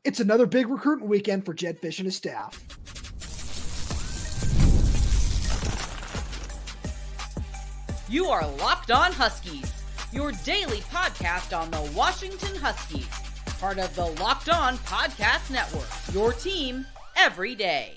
It's another big recruiting weekend for Jedd Fisch and his staff. You are Locked On Huskies, your daily podcast on the Washington Huskies, part of the Locked On Podcast Network, your team every day.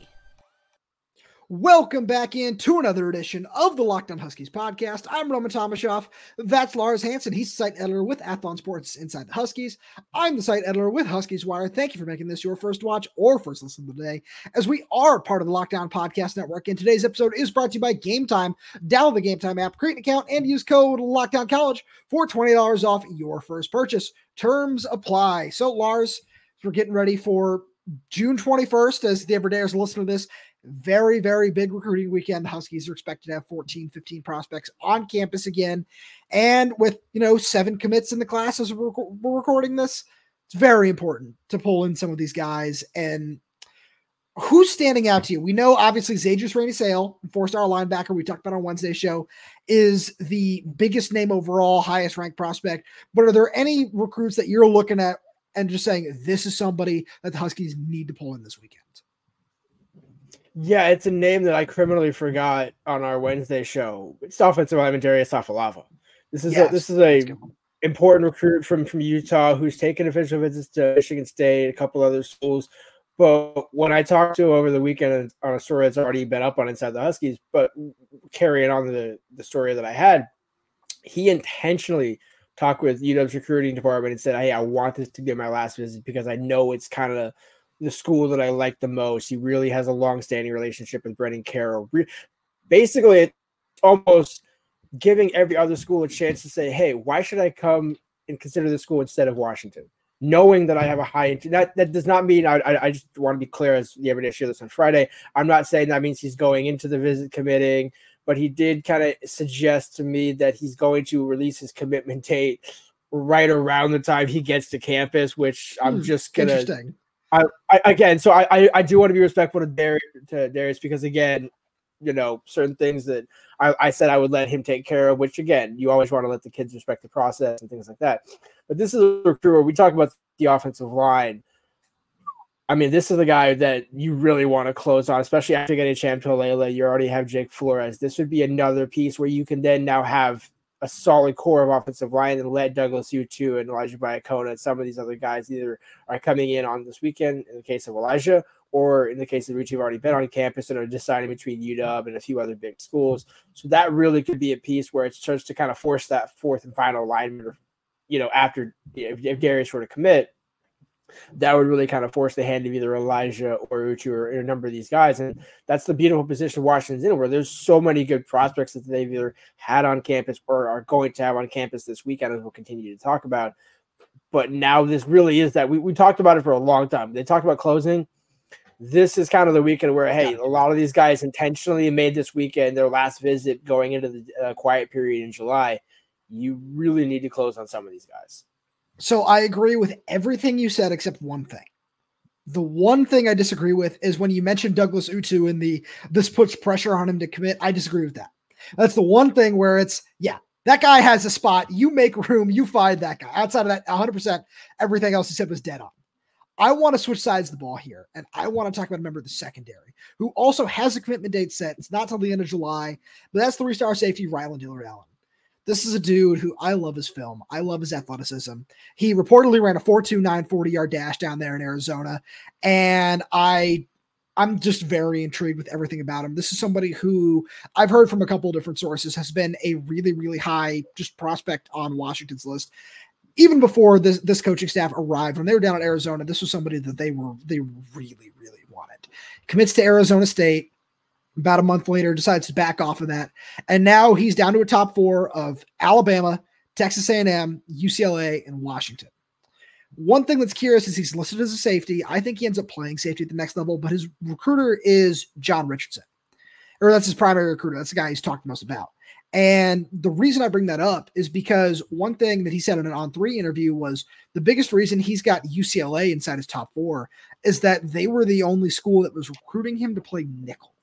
Welcome back into another edition of the Locked On Huskies podcast. I'm Roman Tomashoff. That's Lars Hanson. He's the site editor with Athlon Sports Inside the Huskies. I'm the site editor with Huskies Wire. Thank you for making this your first watch or first listen of the day, as we are part of the Locked On Podcast Network. And today's episode is brought to you by Game Time. Download the Game Time app, create an account, and use code LOCKDOWNCollege for $20 off your first purchase. Terms apply. So, Lars, we're getting ready for June 21st, as the everydayers listen to this. Very, very big recruiting weekend. The Huskies are expected to have 14, 15 prospects on campus again. And with, 7 commits in the class as we're recording this, it's very important to pull in some of these guys. And who's standing out to you? We know, obviously, Zaydrius Rainey-Sale, 4-star linebacker we talked about on Wednesday's show, is the biggest name overall, highest ranked prospect. But are there any recruits that you're looking at and just saying, this is somebody that the Huskies need to pull in this weekend? Yeah, it's a name that I criminally forgot on our Wednesday show. It's offensive lineman Darius Afalava. This is a important recruit from Utah who's taken official visits to Michigan State, a couple other schools. But when I talked to him over the weekend on a story that's already been up on Inside the Huskies, but carrying on the story that I had, he intentionally talked with UW's recruiting department and said, "Hey, I want this to be my last visit because I know it's kind of the school that I like the most." He really has a long-standing relationship with Brendan Carroll. Basically, it's almost giving every other school a chance to say, "Hey, why should I come and consider this school instead of Washington?" Knowing that I have a high interest. That does not mean I just want to be clear, as the everyday share this on Friday. I'm not saying that means he's going into the visit committing, but he did kind of suggest to me that he's going to release his commitment date right around the time he gets to campus, which I'm just going to. Interesting. I do want to be respectful to Darius because, again, certain things that I said I would let him take care of, which, again, you always want to let the kids respect the process and things like that. But this is a recruit where we talk about the offensive line. I mean, this is the guy that you really want to close on, especially after getting Champ Tolela. You already have Jake Flores. This would be another piece where you can then now have a solid core of offensive line and let Douglas U2 and Elijah Vaikona and some of these other guys either are coming in on this weekend in the case of Elijah, or in the case of Rich, have already been on campus and are deciding between UW and a few other big schools. So that really could be a piece where it starts to kind of force that fourth and final alignment, after if Darius were to commit, that would really kind of force the hand of either Elijah or Uchu or a number of these guys. And that's the beautiful position Washington's in, where there's so many good prospects that they've either had on campus or are going to have on campus this weekend, as we'll continue to talk about. But now this really is that we talked about it for a long time. They talked about closing. This is kind of the weekend where, hey, a lot of these guys intentionally made this weekend their last visit going into the quiet period in July. You really need to close on some of these guys. So I agree with everything you said except one thing. The one thing I disagree with is when you mentioned Douglas Utu and this puts pressure on him to commit. I disagree with that. That's the one thing where it's, that guy has a spot. You make room. You find that guy. Outside of that, 100%, everything else he said was dead on. I want to switch sides of the ball here, and I want to talk about a member of the secondary who also has a commitment date set. It's not till the end of July, but that's 3-star safety Rylon Dillard-Allen. This is a dude who I love his film. I love his athleticism. He reportedly ran a 4.29 40-yard dash down there in Arizona, and I'm just very intrigued with everything about him. This is somebody who I've heard from a couple of different sources has been a really, really high just prospect on Washington's list. Even before this coaching staff arrived, when they were down in Arizona, this was somebody that they really, really wanted. Commits to Arizona State. About a month later, decides to back off of that. And now he's down to a top 4 of Alabama, Texas A&M, UCLA, and Washington. One thing that's curious is he's listed as a safety. I think he ends up playing safety at the next level, but his recruiter is John Richardson. Or that's his primary recruiter. That's the guy he's talked most about. And the reason I bring that up is because one thing that he said in an On3 interview was the biggest reason he's got UCLA inside his top 4 is that they were the only school that was recruiting him to play nickel.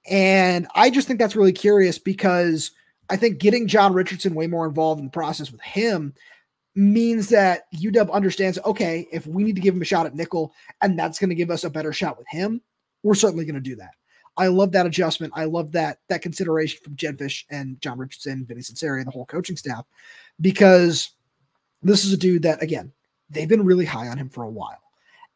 And I just think that's really curious because I think getting John Richardson way more involved in the process with him means that UW understands, okay, if we need to give him a shot at nickel and that's going to give us a better shot with him, we're certainly going to do that. I love that adjustment. I love that consideration from Jedd Fisch and John Richardson, Vinny Cincinnati, and the whole coaching staff, because this is a dude that, again, they've been really high on him for a while.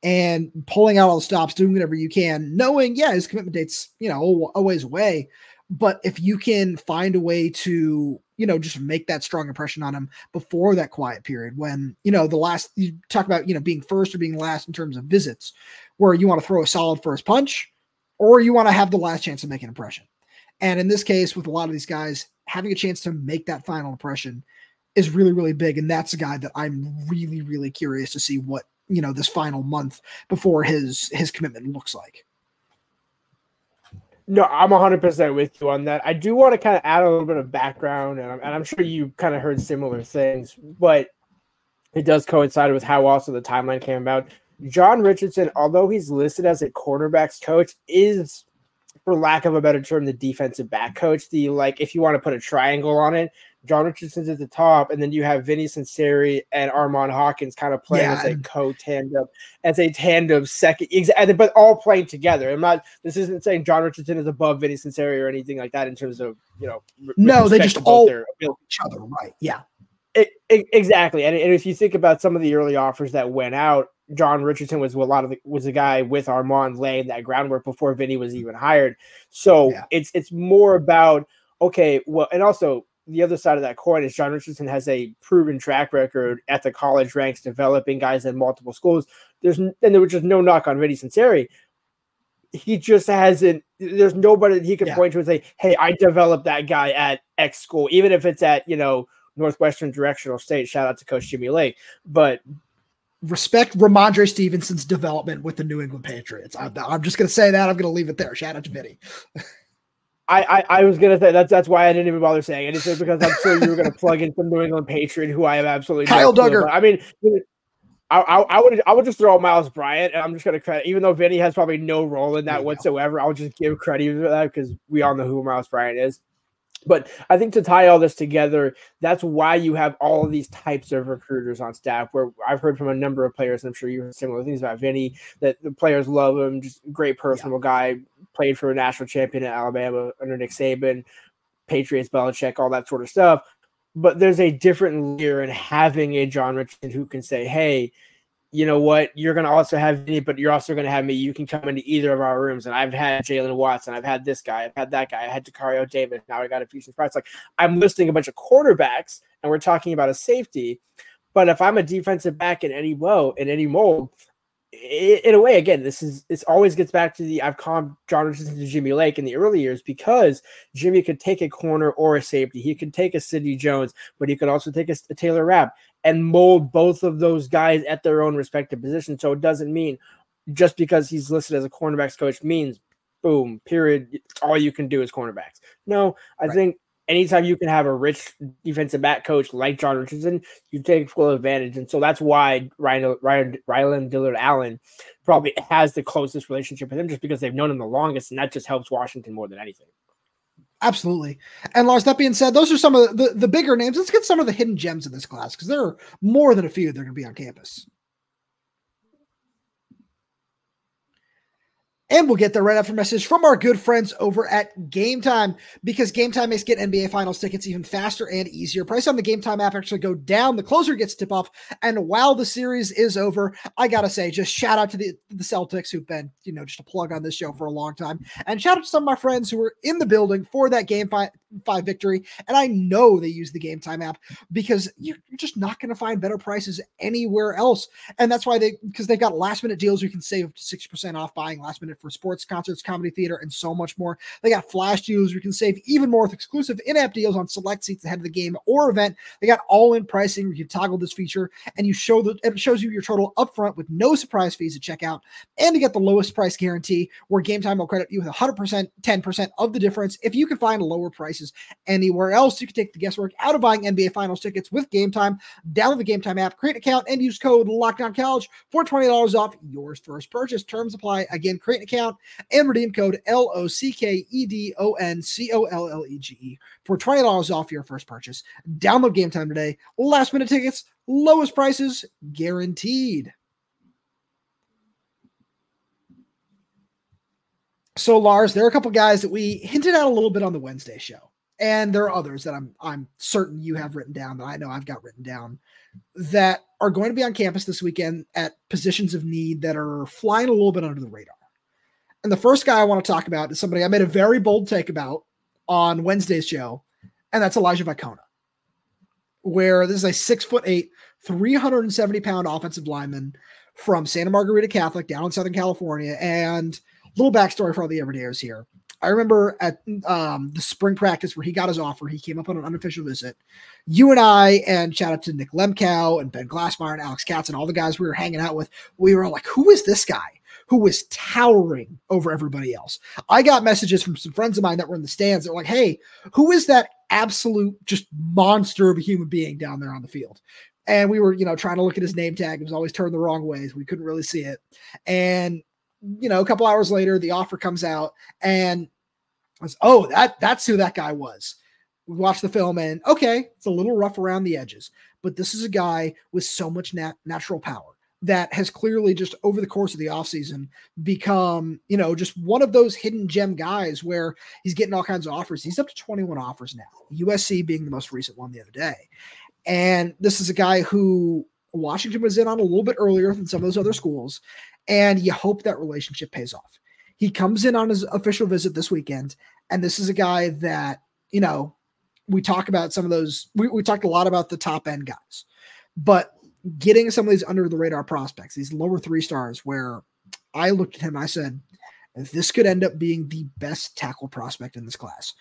And pulling out all the stops, doing whatever you can, knowing, yeah, his commitment date's, a ways away. But if you can find a way to, just make that strong impression on him before that quiet period, when, you talk about, being first or being last in terms of visits, where you want to throw a solid first punch, or you want to have the last chance to make an impression. And in this case, with a lot of these guys, having a chance to make that final impression is really, really big. And that's a guy that I'm really, really curious to see what, this final month before his commitment looks like. No, I'm 100% with you on that. I do want to kind of add a little bit of background, and I'm sure you kind of heard similar things, but it does coincide with how also the timeline came about. John Richardson, although he's listed as a quarterbacks coach, is, for lack of a better term, the defensive back coach. If you want to put a triangle on it, John Richardson's at the top, and then you have Vinny Cincinnati and Armand Hawkins kind of playing as a co-tandem, as a tandem second, but all playing together. This isn't saying John Richardson is above Vinny Cincinnati or anything like that in terms of, no, they just all each other, right? Yeah, exactly. And if you think about some of the early offers that went out, John Richardson was a guy with Armand laying that groundwork before Vinny was even hired. So it's more about, okay, well, and also the other side of that coin is John Richardson has a proven track record at the college ranks, developing guys in multiple schools. There was just no knock on Vinny Cincinnati. He just hasn't. There's nobody that he can point to and say, "Hey, I developed that guy at X school," even if it's at Northwestern Directional State. Shout out to Coach Jimmy Lake, but. Respect Ramondre Stevenson's development with the New England Patriots. I'm just going to say that. I'm going to leave it there. Shout out to Vinny. I was going to say that's why I didn't even bother saying it. It's just because I'm sure you were going to plug in some New England Patriot who I have absolutely Kyle Duggar. I mean, I would just throw out Miles Bryant, and I'm just going to credit, even though Vinny has probably no role in that whatsoever. I'll just give credit for that because we all know who Miles Bryant is. But I think to tie all this together, that's why you have all of these types of recruiters on staff, where I've heard from a number of players, and I'm sure you heard similar things about Vinny, that the players love him, just great personal guy, played for a national champion at Alabama under Nick Saban, Patriots, Belichick, all that sort of stuff. But there's a different layer in having a John Richardson who can say, hey, you know what? You're going to also have me, but you're also going to have me. You can come into either of our rooms. And I've had Jalen Watson. I've had this guy. I've had that guy. I had Dakario Davis. Now I got a Fusion Price. Like, I'm listing a bunch of quarterbacks, and we're talking about a safety. But if I'm a defensive back in any mold, in a way, again, this always gets back to I've called John Richardson to Jimmy Lake in the early years, because Jimmy could take a corner or a safety. He could take a Sidney Jones, but he could also take a Taylor Rapp and mold both of those guys at their own respective positions. So it doesn't mean just because he's listed as a cornerbacks coach means boom, period, all you can do is cornerbacks. No, I think anytime you can have a rich defensive back coach like John Richardson, you take full advantage. And so that's why Rylon Dillard-Allen probably has the closest relationship with him, just because they've known him the longest, and that just helps Washington more than anything. Absolutely. And Lars, that being said, those are some of the bigger names. Let's get some of the hidden gems in this class, because there are more than a few that are going to be on campus. And we'll get there right after a message from our good friends over at Game Time, because Game Time makes getting NBA Finals tickets even faster and easier. Price on the Game Time app actually go down the closer it gets tip-off. And while the series is over, I got to say, just shout out to the Celtics, who've been, just a plug on this show for a long time. And shout out to some of my friends who were in the building for that Game 5 victory. And I know they use the Game Time app, because you're just not going to find better prices anywhere else. And that's why because they've got last-minute deals. You can save up to 60% off buying last minute for sports, concerts, comedy, theater, and so much more. They got flash deals. You can save even more with exclusive in-app deals on select seats ahead of the game or event. They got all-in pricing where you can toggle this feature, and it shows you your total upfront with no surprise fees at checkout. And you get the lowest price guarantee, where Game Time will credit you with 100%, 10% of the difference if you can find lower prices prices anywhere else. You can take the guesswork out of buying NBA Finals tickets with Game Time. Download the Game Time app, create an account, and use code LOCKEDONCollege for $20 off your first purchase. Terms apply. Again, create an account and redeem code LOCKEDONCOLLEGE for $20 off your first purchase. Download Game Time today. Last minute tickets, lowest prices guaranteed. So, Lars, there are a couple guys that we hinted at a little bit on the Wednesday show, and there are others that I'm certain you have written down, that I know I've got written down, that are going to be on campus this weekend at positions of need that are flying a little bit under the radar. And the first guy I want to talk about is somebody I made a very bold take about on Wednesday's show, and that's Elijah Vaikona, where this is a 6'8", 370-pound offensive lineman from Santa Margarita Catholic down in Southern California. And little backstory for all the everydayers here. I remember at the spring practice where he got his offer, he came up on an unofficial visit. You and I, and shout out to Nick Lemkow and Ben Glassmeyer and Alex Katz and all the guys we were hanging out with, we were all like, who is this guy who was towering over everybody else? I got messages from some friends of mine that were in the stands that were like, hey, who is that absolute just monster of a human being down there on the field? And we were, trying to look at his name tag. It was always turned the wrong way, so we couldn't really see it. And a couple hours later, the offer comes out, and I was, that's who that guy was. We watched the film, and okay, it's a little rough around the edges, but this is a guy with so much natural power that has clearly just over the course of the offseason become, just one of those hidden gem guys where he's getting all kinds of offers. He's up to 21 offers now, USC being the most recent one the other day. And this is a guy who Washington was in on a little bit earlier than some of those other schools. And you hope that relationship pays off. He comes in on his official visit this weekend. And this is a guy that, we talk about some of those. We talked a lot about the top end guys, but getting some of these under the radar prospects, these lower 3 stars, where I looked at him and I said, this could end up being the best tackle prospect in this class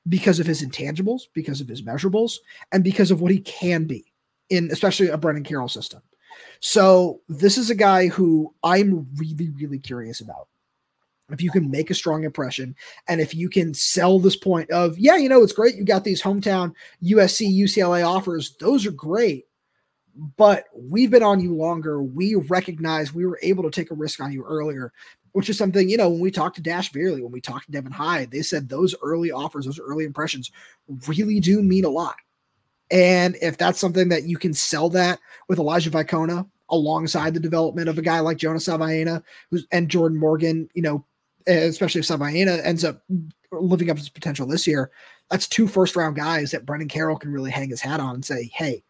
because of his intangibles, because of his measurables, and because of what he can be in especially a Brennan Carroll system. So this is a guy who I'm really, really curious about. If you can make a strong impression, and if you can sell this point of, it's great, you got these hometown USC, UCLA offers, those are great, but we've been on you longer. We recognize we were able to take a risk on you earlier, which is something, when we talked to Dash Beerley, when we talked to Devin Hyde, they said those early offers, those early impressions really do mean a lot. And if that's something that you can sell that with Elijah Vaikona alongside the development of a guy like Jonas Savaena and Jordan Morgan, especially if Savaena ends up living up to his potential this year, that's 2 first-round guys that Brennan Carroll can really hang his hat on and say, hey,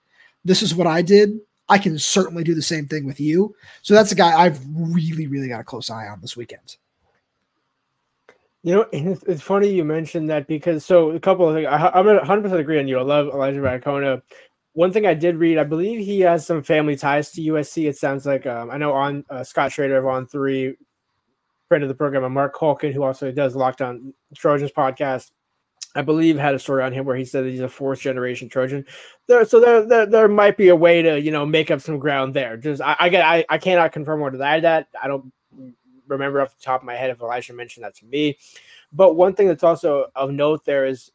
this is what I did. I can certainly do the same thing with you. So that's a guy I've really, really got a close eye on this weekend. It's funny you mentioned that because a couple of things. I'm 100% agree on you. I love Elijah Vaikona. One thing I did read, I believe he has some family ties to USC. It sounds like I know on Scott Schrader of On 3, friend of the program, and Mark Holkin, who also does Locked On Trojans podcast, I believe had a story on him where he said that he's a 4th-generation Trojan. There might be a way to make up some ground there. Just I cannot confirm or deny that. I don't remember off the top of my head if Elijah mentioned that to me. But one thing that's also of note there is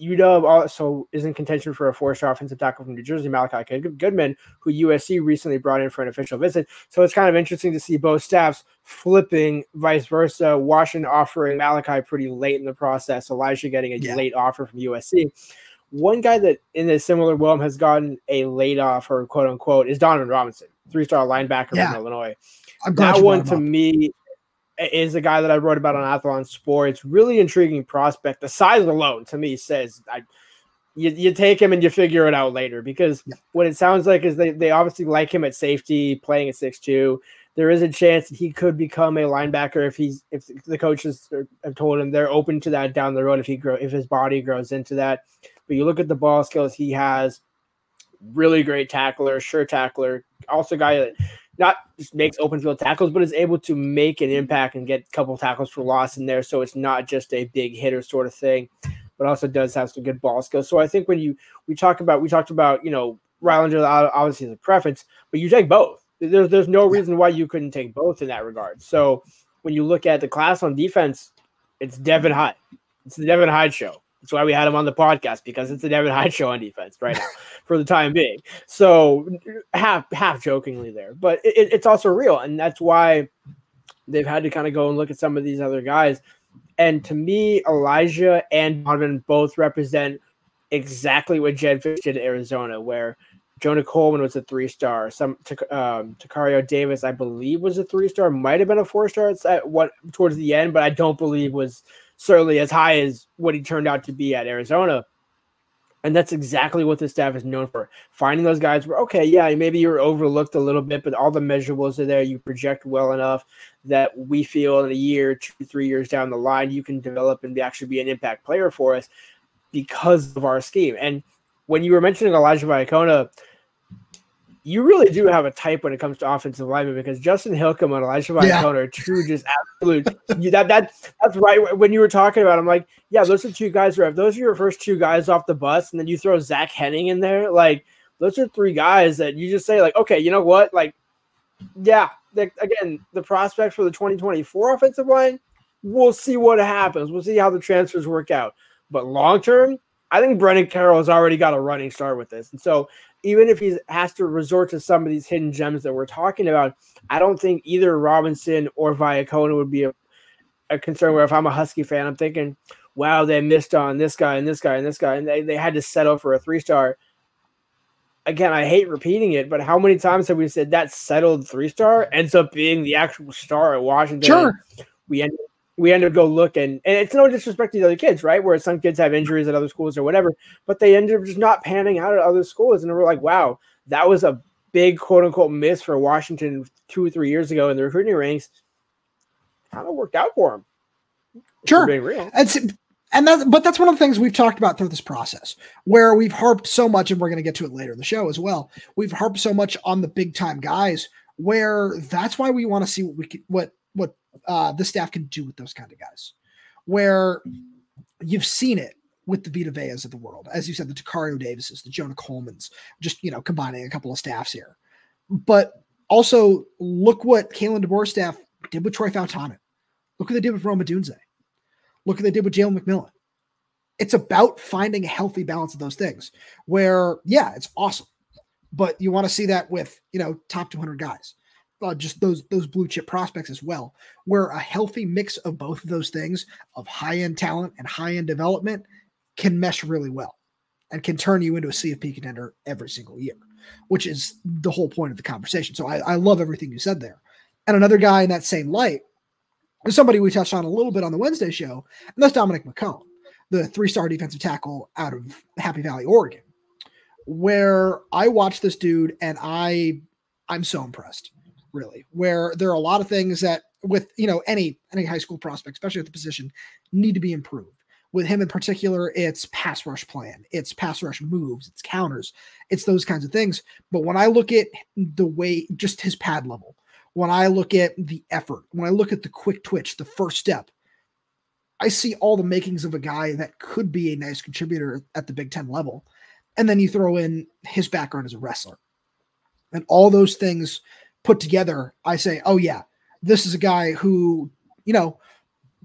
UW also is in contention for a 4-star offensive tackle from New Jersey, Malachi Goodman, who USC recently brought in for an official visit. So it's kind of interesting to see both staffs flipping, vice versa. Washington offering Malachi pretty late in the process, Elijah getting a late offer from USC. One guy that in a similar realm has gotten a late offer, quote unquote, is Donovan Robinson, 3-star linebacker from Illinois. That one to me is a guy that I wrote about on Athlon Sports. Really intriguing prospect. The size alone to me says you take him and you figure it out later, because what it sounds like is they obviously like him at safety, playing at 6'2". There is a chance that he could become a linebacker if the coaches have told him they're open to that down the road if his body grows into that. But you look at the ball skills he has, really great tackler, sure tackler, also a guy that not just makes open field tackles, but is able to make an impact and get a couple tackles for loss in there. So it's not just a big hitter sort of thing, but also does have some good ball skills. So I think when we talked about, Rylon Dillard-Allen obviously is a preference, but you take both. There's no reason why you couldn't take both in that regard. So when you look at the class on defense, it's Devin Hyde. It's the Devin Hyde show. That's why we had him on the podcast, because it's a Devin Hyde show on defense right now for the time being. So half jokingly there, but it's also real. And that's why they've had to kind of go and look at some of these other guys. And to me, Elijah and Donovan both represent exactly what Jedd Fisch did at Arizona, where Jonah Coleman was a 3-star. Tacario Davis, I believe, was a 3-star. Might have been a 4-star towards the end, but I don't believe was certainly as high as what he turned out to be at Arizona. And that's exactly what the staff is known for. Finding those guys where, okay, yeah, maybe you're overlooked a little bit, but all the measurables are there. You project well enough that we feel in a year, 2-3 years down the line, you can develop and actually be an impact player for us because of our scheme. And when you were mentioning Elijah Vaikona, you really do have a type when it comes to offensive linemen, because Justin Hilcom and Elijah Vaikona are true, just absolute. That's right. When you were talking about, I'm like, yeah, those are two guys. If those are your first two guys off the bus, and then you throw Zach Henning in there, like those are three guys that you just say, like, okay, you know what, like, yeah. Again, the prospects for the 2024 offensive line, we'll see what happens. We'll see how the transfers work out. But long term, I think Brennan Carroll has already got a running start with this, and so. Even if he has to resort to some of these hidden gems that we're talking about, I don't think either Robinson or Vaikona would be a concern where if I'm a Husky fan, I'm thinking, wow, they missed on this guy and this guy and this guy, and they had to settle for a 3-star. Again, I hate repeating it, but how many times have we said that settled 3-star ends up being the actual star at Washington? Sure. We end up go look, and it's no disrespect to the other kids, right? Where some kids have injuries at other schools or whatever, but they ended up just not panning out at other schools. And we're like, wow, that was a big quote unquote miss for Washington 2 or 3 years ago in the recruiting ranks. Kind of worked out for them. Sure. Being real. But that's one of the things we've talked about through this process, where we've harped so much, and we're going to get to it later in the show as well. We've harped so much on the big time guys, where that's why we want to see what the staff can do with those kind of guys, where you've seen it with the Vita Veas of the world. As you said, the Tacario Davises, the Jonah Colemans, just, combining a couple of staffs here. But also look what Kalen DeBoer's staff did with Troy Fautanen. Look what they did with Roma Dunze. Look what they did with Jalen McMillan. It's about finding a healthy balance of those things where, yeah, it's awesome, but you want to see that with, top 200 guys. Just those blue chip prospects as well, where a healthy mix of both of those things of high-end talent and high-end development can mesh really well and can turn you into a CFP contender every single year, which is the whole point of the conversation. So I love everything you said there. And another guy in that same light is somebody we touched on a little bit on the Wednesday show, and that's Dominic Macon, the 3-star defensive tackle out of Happy Valley, Oregon, where I watched this dude and I'm so impressed. Really, where there are a lot of things that with, any high school prospect, especially at the position, need to be improved. With him in particular, it's pass rush plan, it's pass rush moves, it's counters, it's those kinds of things. But when I look at the way, just his pad level, when I look at the effort, when I look at the quick twitch, the first step, I see all the makings of a guy that could be a nice contributor at the Big Ten level. And then you throw in his background as a wrestler. And all those things put together, I say, oh yeah, this is a guy who,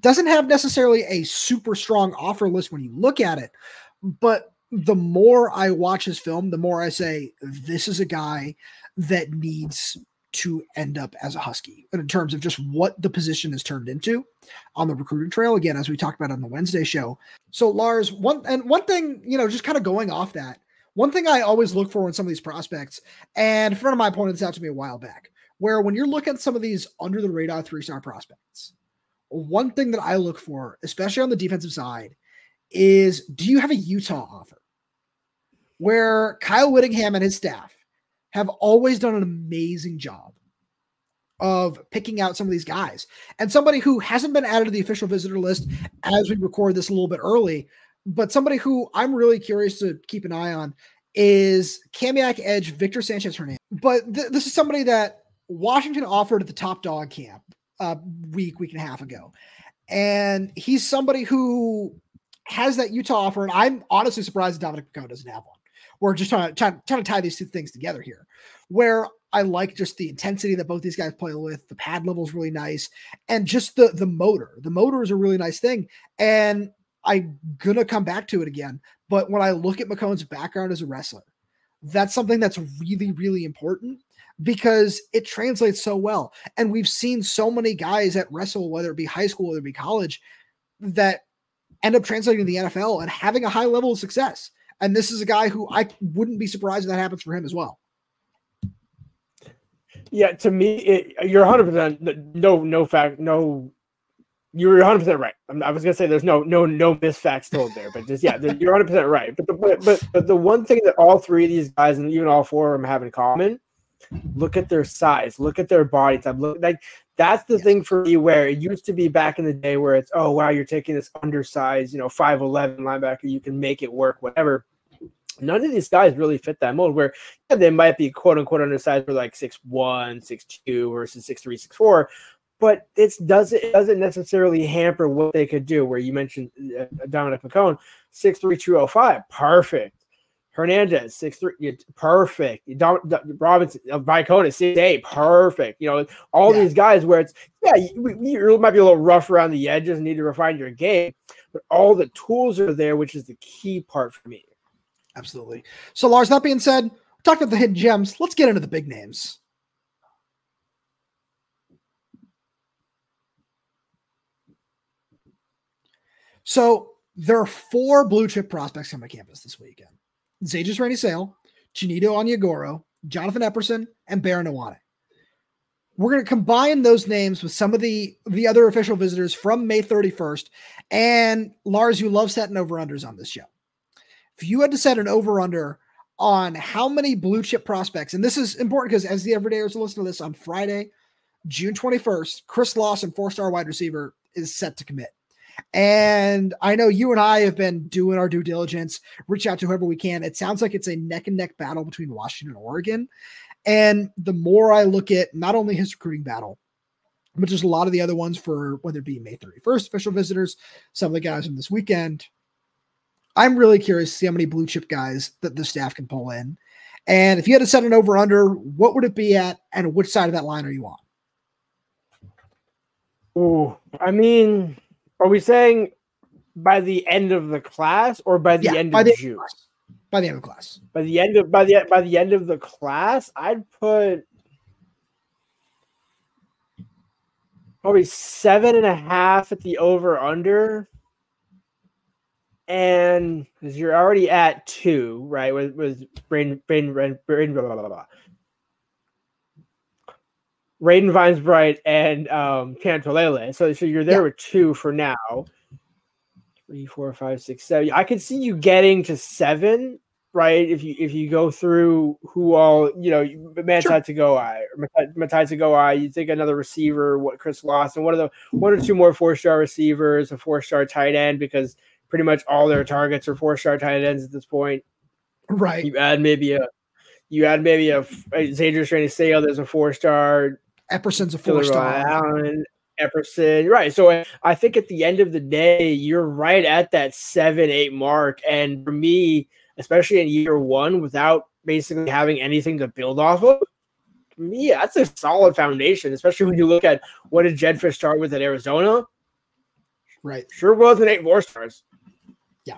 doesn't have necessarily a super strong offer list when you look at it, but the more I watch his film, the more I say, this is a guy that needs to end up as a Husky. And in terms of just what the position has turned into on the recruiting trail, again, as we talked about on the Wednesday show. So Lars, one thing, just kind of going off that, one thing I always look for in some of these prospects, and a friend of mine pointed this out to me a while back, where when you're looking at some of these under the radar 3-star prospects, one thing that I look for, especially on the defensive side, is do you have a Utah offer? Where Kyle Whittingham and his staff have always done an amazing job of picking out some of these guys. And somebody who hasn't been added to the official visitor list as we record this a little bit early, but somebody who I'm really curious to keep an eye on is Kamiak edge Victor Sanchez Hernandez. But this is somebody that Washington offered at the Top Dog camp week and a half ago. And he's somebody who has that Utah offer. And I'm honestly surprised that Dominic Macon doesn't have one. We're just trying to tie these two things together here, where I like just the intensity that both these guys play with. The pad level is really nice. And just the motor. The motor is a really nice thing. And I'm going to come back to it again. But when I look at McCone's background as a wrestler, that's something that's really, really important because it translates so well. And we've seen so many guys that wrestle, whether it be high school, whether it be college, that end up translating to the NFL and having a high level of success. And this is a guy who I wouldn't be surprised if that happens for him as well. Yeah, to me, you're 100%. You're 100% right. I was gonna say there's no misfacts told there, but just you're 100% right. But the one thing that all three of these guys and even all four of them have in common, look at their size, look at their body type. Look, like that's the thing for me where it used to be back in the day where it's, oh wow, you're taking this undersized, 5'11" linebacker, you can make it work, whatever. None of these guys really fit that mold where they might be quote unquote undersized for like 6'1", 6'2" versus 6'3", 6'4". But it doesn't necessarily hamper what they could do. Where you mentioned Dominic Macon, 6'3", 205, perfect. Hernandez, 6'3", perfect. Robinson, Vaikona, 6'8", perfect. All these guys where it's, you might be a little rough around the edges and need to refine your game, but all the tools are there, which is the key part for me. Absolutely. So, Lars, that being said, we talked about the hidden gems. Let's get into the big names. So there are 4 blue chip prospects coming to campus this weekend. Zaydrius Rainey-Sale, Chinito Onyegoro, Jonathan Epperson, and Baron Iwane. We're going to combine those names with some of the other official visitors from May 31st. And Lars, you love setting over-unders on this show. If you had to set an over-under on how many blue chip prospects, and this is important because as the everydayers listen to this on Friday, June 21st, Chris Lawson, 4-star wide receiver, is set to commit. And I know you and I have been doing our due diligence, reach out to whoever we can. It sounds like it's a neck and neck battle between Washington and Oregon. And the more I look at not only his recruiting battle, but just a lot of the other ones for whether it be May 31st official visitors, some of the guys from this weekend, I'm really curious to see how many blue chip guys that the staff can pull in. And if you had to set an over under, what would it be at and which side of that line are you on? Oh, I mean, are we saying by the end of the class or by the end of June? By the end of the class. By the end of the class, I'd put probably 7.5 at the over under. And because you're already at 2, right? With Raiden Vinesbright and Cantolele. So you're there with 2 for now. 3, 4, 5, 6, 7. I could see you getting to 7, right? If you go through who all, Matai Tagoai, you think another receiver, Chris Lawson, one or two more 4-star receivers, a 4-star tight end, because pretty much all their targets are 4-star tight ends at this point. Right. You add maybe a Zaydrius Rainey-Sale, there's a 4-star. Epperson's a 4-star. Allen, Epperson, right? So I think at the end of the day, you're right at that 7-8 mark. And for me, especially in year 1, without basically having anything to build off of, to me, that's a solid foundation. Especially when you look at what did Jedd Fisch start with at Arizona. Right. Sure wasn't 8 4-stars. Yeah.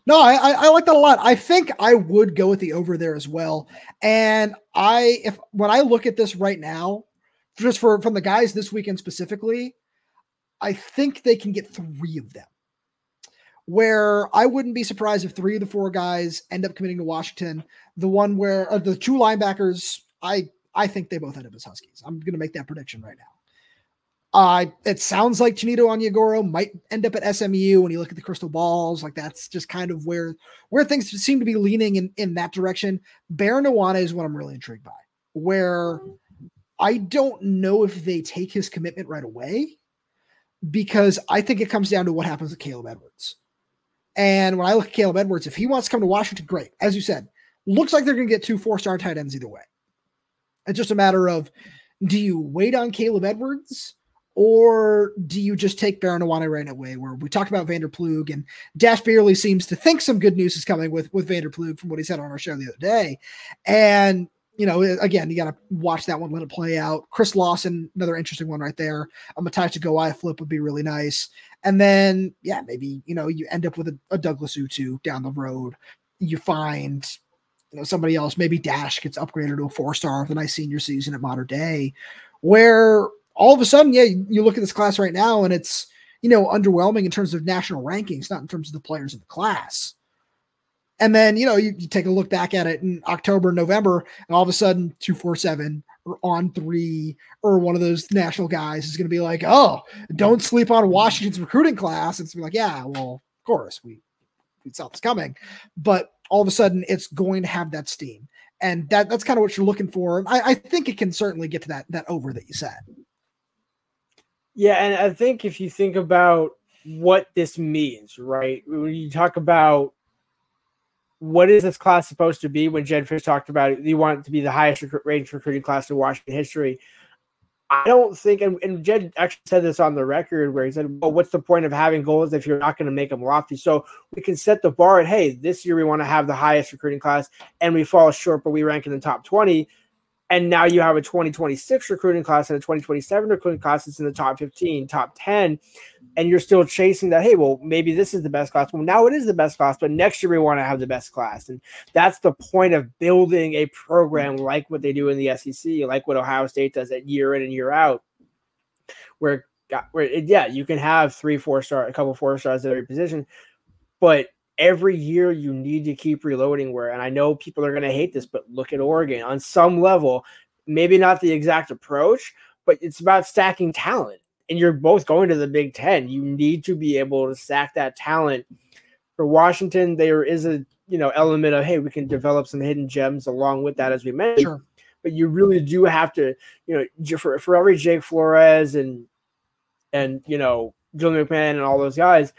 No, I like that a lot. I think I would go with the over there as well. And when I look at this right now, just from the guys this weekend specifically, I think they can get 3 of them. Where I wouldn't be surprised if 3 of the 4 guys end up committing to Washington. The one where the 2 linebackers, I think they both end up as Huskies. I'm going to make that prediction right now. It sounds like Chinito Onyegoro might end up at SMU when you look at the crystal balls. Like that's just kind of where things seem to be leaning in that direction. Baron Iwane is what I'm really intrigued by, where I don't know if they take his commitment right away, because I think it comes down to what happens with Caleb Edwards. And when I look at Caleb Edwards, if he wants to come to Washington, great. As you said, looks like they're going to get 2 4-star tight ends either way. It's just a matter of, do you wait on Caleb Edwards or do you just take Baron Iwane right away? Where we talked about Vander Ploog, and Dash Beerley seems to think some good news is coming with Vander Ploog from what he said on our show the other day. And again, you got to watch that one, let it play out. Chris Lawson, another interesting one right there. A Matai Tagoai flip would be really nice. And then, maybe, you end up with a Douglas Utu down the road. You find, somebody else, maybe Dash gets upgraded to a 4-star with a nice senior season at Modern Day, where all of a sudden, you look at this class right now and it's, underwhelming in terms of national rankings, not in terms of the players in the class. And then, you take a look back at it in October, November, and all of a sudden 247 or On 3 or one of those national guys is going to be like, oh, don't sleep on Washington's recruiting class. It's like, yeah, well, of course we saw this coming, but all of a sudden it's going to have that steam. And that's kind of what you're looking for. I think it can certainly get to that over that you said. Yeah, and I think if you think about what this means, right? When you talk about what is this class supposed to be, when Jedd Fisch talked about it, you want it to be the highest ranked recruiting class in Washington history. I don't think, and Jedd actually said this on the record where he said, well, what's the point of having goals if you're not going to make them lofty? So we can set the bar at, hey, this year we want to have the highest recruiting class and we fall short, but we rank in the top 20. And now you have a 2026 recruiting class and a 2027 recruiting class that's in the top 15, top 10, and you're still chasing that, hey, well, maybe this is the best class. Well, now it is the best class, but next year we want to have the best class. And that's the point of building a program like what they do in the SEC, like what Ohio State does at year in and year out, where you can have 3 4-star, a couple 4-stars at every position, but every year you need to keep reloading and I know people are going to hate this, but look at Oregon on some level, maybe not the exact approach, but it's about stacking talent. And you're both going to the Big Ten. You need to be able to stack that talent. For Washington, there is a element of, hey, we can develop some hidden gems along with that, as we mentioned. Sure. But you really do have to, for every Jake Flores and Julian McMahon and all those guys,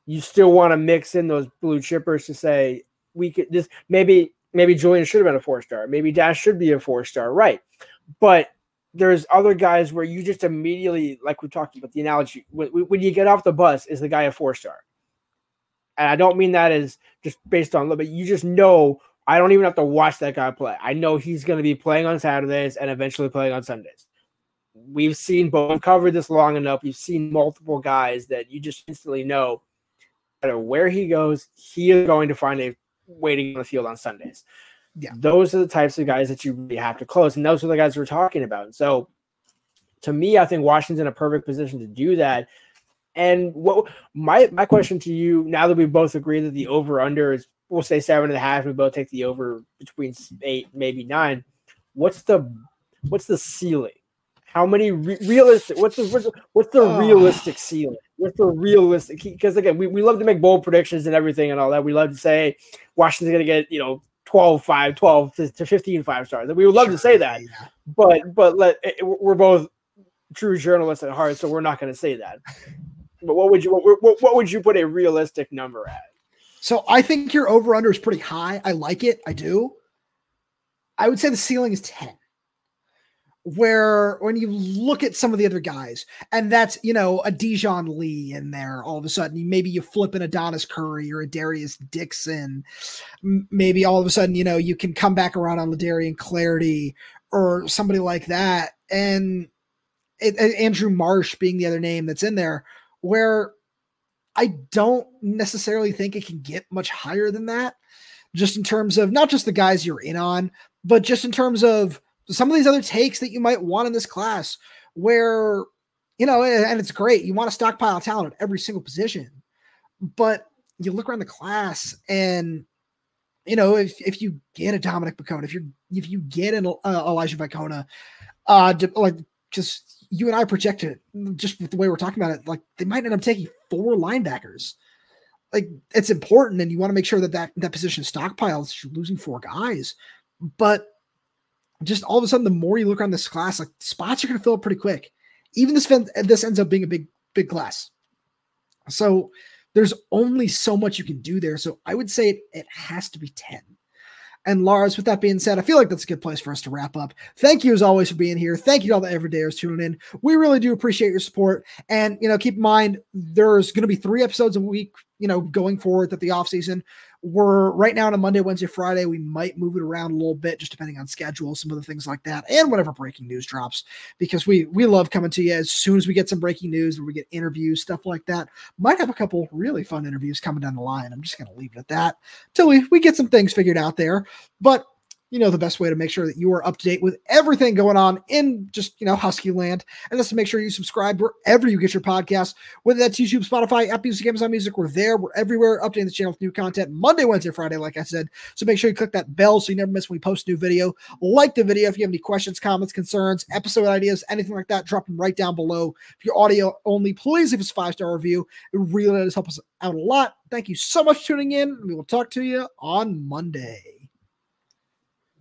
you still want to mix in those blue chippers to say we could this maybe Julian should have been a 4-star, maybe Dash should be a 4-star, right? But there's other guys where you just immediately, like we talked about the analogy, when you get off the bus, is the guy a 4-star? And I don't mean that as just based on, but you just know, I don't even have to watch that guy play. I know he's going to be playing on Saturdays and eventually playing on Sundays. We've seen both, covered this long enough. We've seen multiple guys that you just instantly know, no matter where he goes, he is going to find a way to get on the field on Sundays. Yeah, those are the types of guys that you really have to close, and those are the guys we're talking about. So, to me, I think Washington's in a perfect position to do that. And what my question to you, now that we both agree that the over/under is, we'll say 7.5, we both take the over between 8, maybe 9. What's the ceiling? How many realistic? What's the realistic ceiling? What's the realistic? Because again, we love to make bold predictions and everything and all that. We love to say Washington's going to get 12 to 15 5-stars. We would love to say that, but we're both true journalists at heart, so we're not going to say that. But what would you put a realistic number at? So I think your over/under is pretty high. I like it. I do. I would say the ceiling is 10. Where when you look at some of the other guys, and that's, a Dijon Lee in there, all of a sudden, maybe you flip an Adonis Curry or a Darius Dixon. Maybe all of a sudden, you can come back around on Ladarian Clarity or somebody like that. And Andrew Marsh being the other name that's in there, where I don't necessarily think it can get much higher than that, just in terms of not just the guys you're in on, but just in terms of some of these other takes that you might want in this class where, and it's great. You want to stockpile talent at every single position, but you look around the class and, if you get a Dominic Macon, if you get an Elijah Vaikona, just you and I projected just with the way we're talking about it, like they might end up taking 4 linebackers. Like it's important. And you want to make sure that position is stockpiled. You're losing 4 guys, but just all of a sudden, the more you look around this class, like spots are going to fill up pretty quick. Even this ends up being a big class. So there's only so much you can do there. So I would say it has to be 10. And Lars, with that being said, I feel like that's a good place for us to wrap up. Thank you as always for being here. Thank you to all the everydayers tuning in. We really do appreciate your support. And, keep in mind, there's going to be 3 episodes a week, going forward at the off season. we're right now on a Monday, Wednesday, Friday. We might move it around a little bit, just depending on schedule, some other things like that, and whatever breaking news drops, because we love coming to you as soon as we get some breaking news, where we get interviews, stuff like that. Might have a couple really fun interviews coming down the line. I'm just going to leave it at that till we get some things figured out there. But you know, the best way to make sure that you are up to date with everything going on in just, you know, Husky land, and just to make sure you subscribe wherever you get your podcasts, whether that's YouTube, Spotify, Apple Music, Amazon Music, we're there. We're everywhere, updating the channel with new content Monday, Wednesday, Friday, like I said. So make sure you click that bell so you never miss when we post a new video. Like the video. If you have any questions, comments, concerns, episode ideas, anything like that, drop them right down below. If you're audio only, please leave us a 5-star review. It really does help us out a lot. Thank you so much for tuning in. We will talk to you on Monday.